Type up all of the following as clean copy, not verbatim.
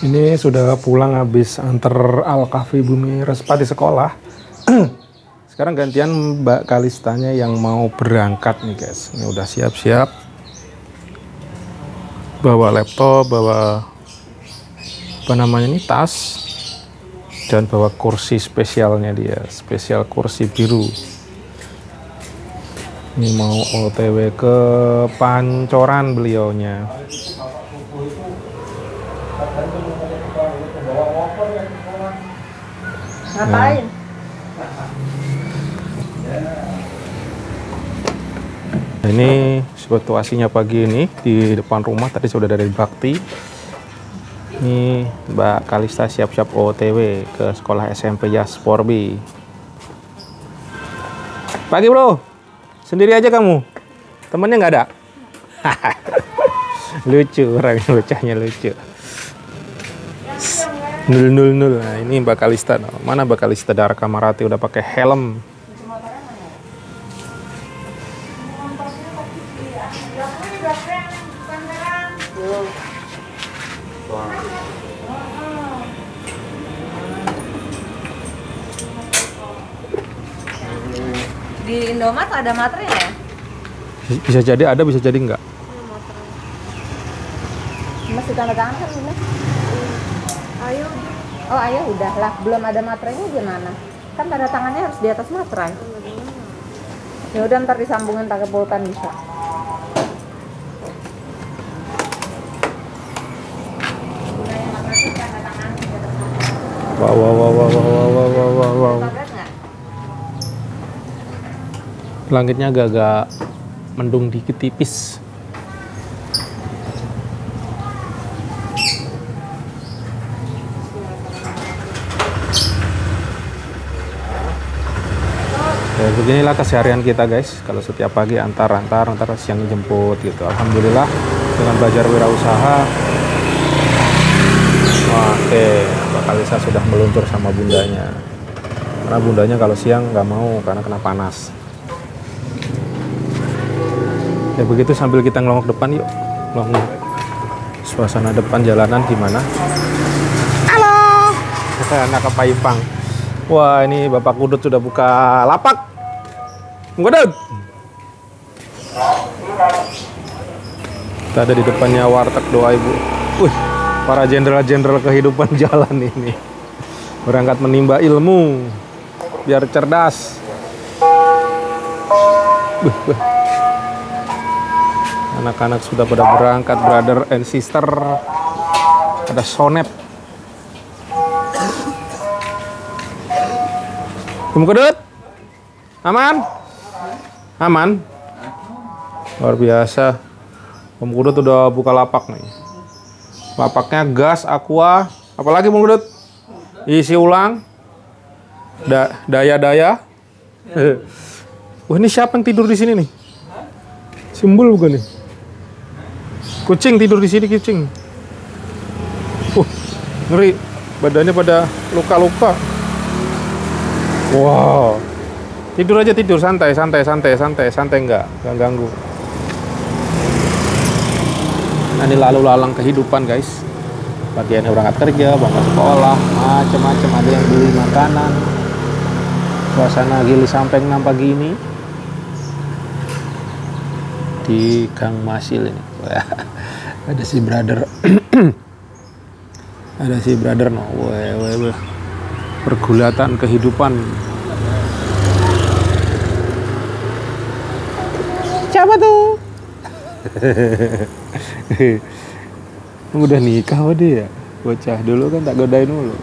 Ini sudah pulang habis antar Al-Kahfi Bumi Respa di sekolah. Sekarang gantian Mbak Kalistanya yang mau berangkat nih guys. Ini udah siap-siap. Bawa laptop, bawa apa namanya ini, tas. Dan bawa kursi spesialnya dia, spesial kursi biru. Ini mau OTW ke Pancoran beliaunya. Ngapain? Nah, ini situasinya pagi ini di depan rumah. Tadi sudah dari Bakti. Ini Mbak Kalista siap-siap OTW ke sekolah SMP Yasporbi. Pagi bro, sendiri aja kamu? Temennya nggak ada? Lucu, orangnya bocahnya lucu. 000. Nah, ini Mbak Kalista. Mana Mbak Kalista Dara Kamarati udah pakai helm. Di Indomaret ada materai ya? Bisa jadi ada, bisa jadi enggak. Masih tanda tangan kan ini? Ayo. Oh ayo udah lah, belum ada materainya gimana? Kan tanda tangannya harus di atas materai. Ya udah ntar disambungin pakai pulpen bisa. Wow, wow, wow, wow, wow, wow, wow, wow, wow. Langitnya agak-agak mendung dikit tipis. Ya, beginilah keseharian kita guys. Kalau setiap pagi antar siang jemput gitu. Alhamdulillah dengan belajar wirausaha. Oke, Mbak Kalisa sudah meluncur sama bundanya. Karena bundanya kalau siang nggak mau karena kena panas. Ya begitu sambil kita ngelongok depan yuk. Ngelongok. Suasana depan jalanan gimana? Halo. Anak Kepaipang. Wah, ini Bapak Kudut sudah buka lapak. Kudut. Kita ada di depannya warteg Doa Ibu. Wih, para jenderal-jenderal kehidupan jalan ini. Berangkat menimba ilmu biar cerdas. Anak-anak sudah pada berangkat, brother and sister. Ada sonep. Kudut. Aman? Aman? Luar biasa. Om Kudut udah buka lapak nih. Lapaknya gas, aqua, apalagi Om Kudut? Isi ulang. Daya-daya. Wah, ini siapa yang tidur di sini nih? Simbol bukan nih? Kucing tidur di sini, kucing. Ngeri. Badannya pada luka-luka. Wow. Tidur aja, tidur santai enggak ganggu. Nah, ini lalu lalang kehidupan guys. Bagiannya berangkat kerja, berangkat sekolah, macam-macam, ada yang beli makanan. Suasana Gili Sampeng 6 pagi ini di Gang Masil ini. Ada si brother. Ada si brother no. Pergulatan kehidupan. Siapa tuh? Udah nikah apa dia? Bocah dulu kan tak godain dulu.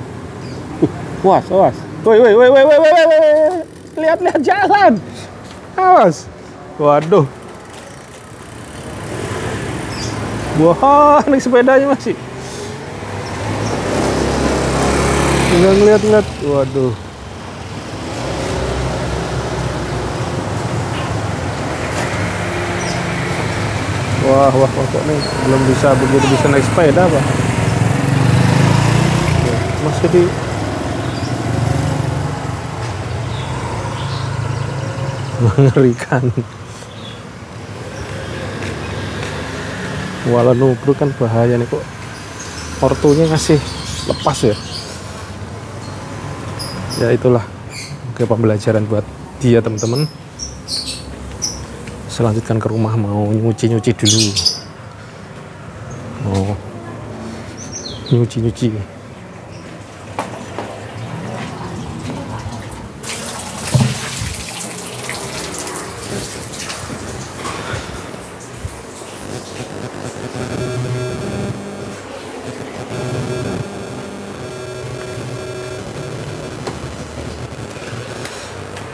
Was. Woi. Lihat jalan. Awas. Waduh. Wah, naik sepedanya masih. Tinggal ngeliat. Waduh. Wah, kok nih belum bisa begitu bisa naik sepeda apa? Masih di mengerikan. Walau nubruk kan bahaya nih kok. ortunya ngasih lepas ya. Ya itulah, oke, pembelajaran buat dia teman-teman. Selanjutkan ke rumah, mau nyuci dulu, mau nyuci.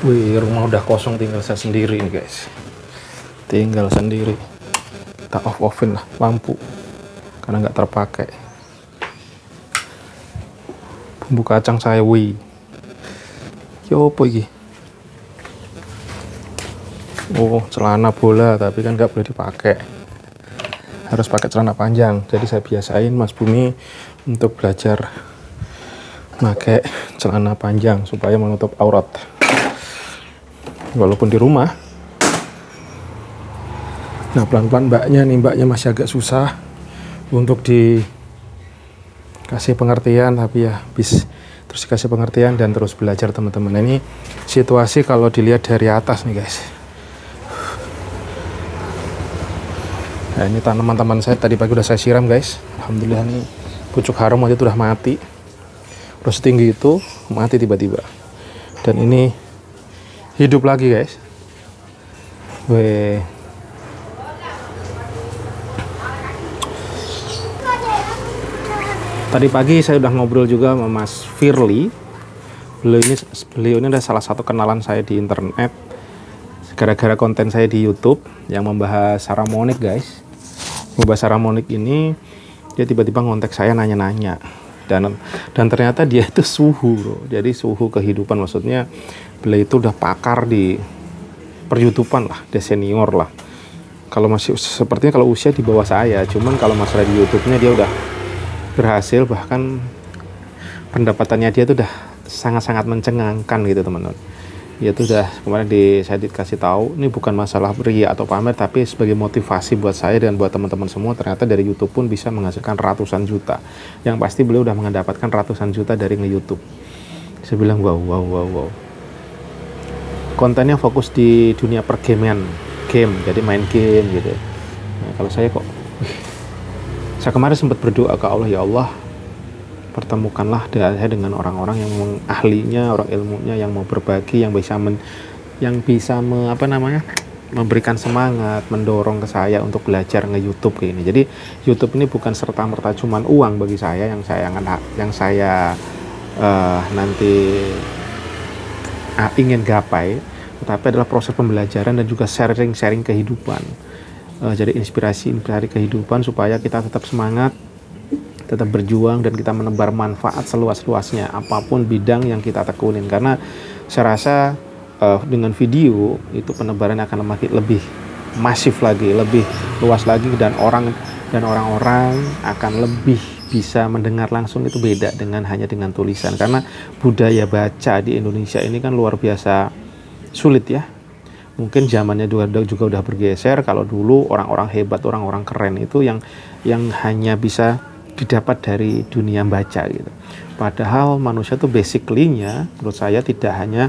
Wih, rumah udah kosong, tinggal saya sendiri nih guys. Tinggal sendiri. Kita off-offin lah lampu karena nggak terpakai. Bumbu kacang saya, wih. Yo, apa ini? Oh, celana bola, tapi kan nggak boleh dipakai. Harus pakai celana panjang. Jadi saya biasain Mas Bumi untuk belajar pakai celana panjang supaya menutup aurat. Walaupun di rumah. Nah, pelan-pelan mbaknya masih agak susah untuk dikasih pengertian, tapi ya terus dikasih pengertian dan terus belajar teman-teman. Ini situasi kalau dilihat dari atas nih guys. Nah, ini tanaman teman saya tadi pagi udah saya siram guys. Alhamdulillah nih pucuk harum aja tuh udah mati. Udah setinggi itu mati tiba-tiba. Dan ini hidup lagi guys. Weh. Tadi pagi saya udah ngobrol juga sama Mas Firly. Beliau ini adalah salah satu kenalan saya di internet. Gara-gara konten saya di YouTube yang membahas harmonik guys. Membahas harmonik ini, dia tiba-tiba ngontek saya nanya-nanya. Dan ternyata dia itu suhu bro. Jadi suhu kehidupan, maksudnya beliau itu udah pakar di per-YouTubean lah, dia senior lah. Kalau masih sepertinya kalau usia di bawah saya, cuman kalau masalah di YouTube-nya dia udah berhasil, bahkan pendapatannya dia tuh udah sangat-sangat mencengangkan gitu teman-teman. Dia tuh udah kemarin saya dikasih tahu, ini bukan masalah ria atau pamer, tapi sebagai motivasi buat saya dan buat teman-teman semua. Ternyata dari YouTube pun bisa menghasilkan ratusan juta. Yang pasti beliau udah mendapatkan ratusan juta dari nge-YouTube. Saya bilang wow. Kontennya fokus di dunia pergamean, jadi main game gitu. Nah, kalau saya kok, saya kemarin sempat berdoa ke Allah, ya Allah, pertemukanlah saya dengan orang-orang yang ahlinya, orang ilmunya, yang mau berbagi, yang bisa memberikan semangat, mendorong ke saya untuk belajar nge-YouTube kayak ini. Jadi YouTube ini bukan serta-merta cuman uang bagi saya yang saya nanti ingin gapai, tetapi adalah proses pembelajaran dan juga sharing kehidupan. Jadi inspirasi kehidupan supaya kita tetap semangat, tetap berjuang, dan kita menebar manfaat seluas-luasnya apapun bidang yang kita tekunin. Karena saya rasa dengan video itu penebaran akan lebih masif lagi, lebih luas lagi, dan orang-orang akan lebih bisa mendengar langsung. Itu beda hanya dengan tulisan, karena budaya baca di Indonesia ini kan luar biasa sulit ya. Mungkin zamannya juga udah bergeser. Kalau dulu orang-orang hebat, orang-orang keren itu yang hanya bisa didapat dari dunia baca gitu. Padahal manusia tuh basically-nya menurut saya tidak hanya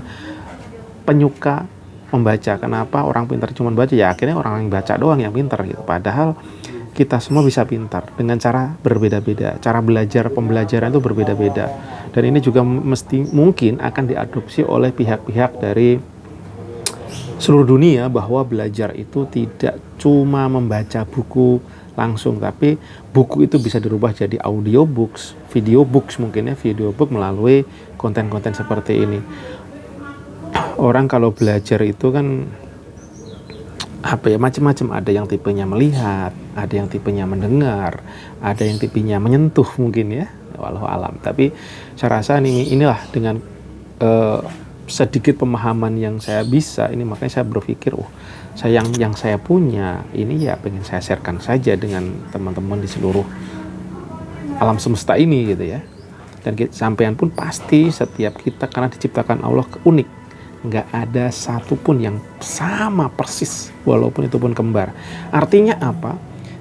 penyuka membaca. Kenapa orang pintar cuma baca? Ya akhirnya orang yang baca doang yang pintar gitu. Padahal kita semua bisa pintar dengan cara berbeda-beda. Cara pembelajaran itu berbeda-beda. Dan ini juga mungkin akan diadopsi oleh pihak-pihak dari seluruh dunia, bahwa belajar itu tidak cuma membaca buku langsung, tapi buku itu bisa dirubah jadi audiobooks, videobooks mungkin ya, videobook melalui konten-konten seperti ini. Orang kalau belajar itu kan macam-macam, ada yang tipenya melihat, ada yang tipenya mendengar, ada yang tipenya menyentuh mungkin ya, walau alam. Tapi saya rasa inilah dengan sedikit pemahaman yang saya bisa ini, makanya saya berpikir yang saya punya ini ya pengen saya sharekan saja dengan teman-teman di seluruh alam semesta ini gitu ya. Dan sampean pun pasti setiap kita karena diciptakan Allah unik, nggak ada satupun yang sama persis walaupun itu pun kembar. Artinya apa?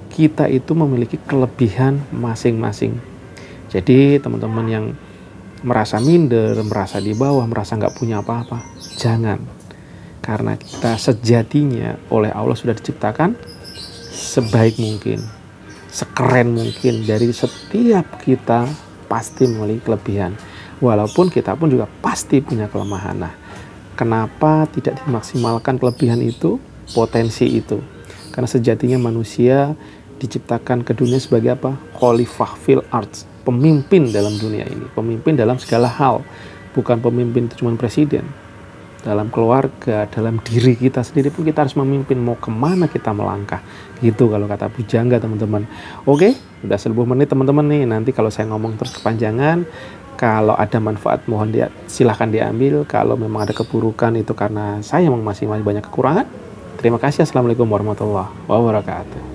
Kita itu memiliki kelebihan masing-masing Jadi teman-teman yang merasa minder, merasa di bawah, merasa nggak punya apa-apa, jangan. Karena kita sejatinya oleh Allah sudah diciptakan sebaik mungkin, sekeren mungkin. Dari setiap kita pasti memiliki kelebihan, walaupun kita pun juga pasti punya kelemahan. Nah, kenapa tidak dimaksimalkan kelebihan itu, potensi itu? Karena sejatinya manusia diciptakan ke dunia sebagai apa? Khalifah fil arts, pemimpin dalam dunia ini, pemimpin dalam segala hal. Bukan pemimpin itu cuma presiden. Dalam keluarga, dalam diri kita sendiri pun kita harus memimpin, mau kemana kita melangkah. Gitu kalau kata Bujangga, teman-teman. Oke, udah 10 menit teman-teman nih. Nanti kalau saya ngomong terus kepanjangan, kalau ada manfaat mohon silahkan diambil. Kalau memang ada keburukan itu karena saya memang masih banyak kekurangan. Terima kasih. Assalamualaikum warahmatullahi wabarakatuh.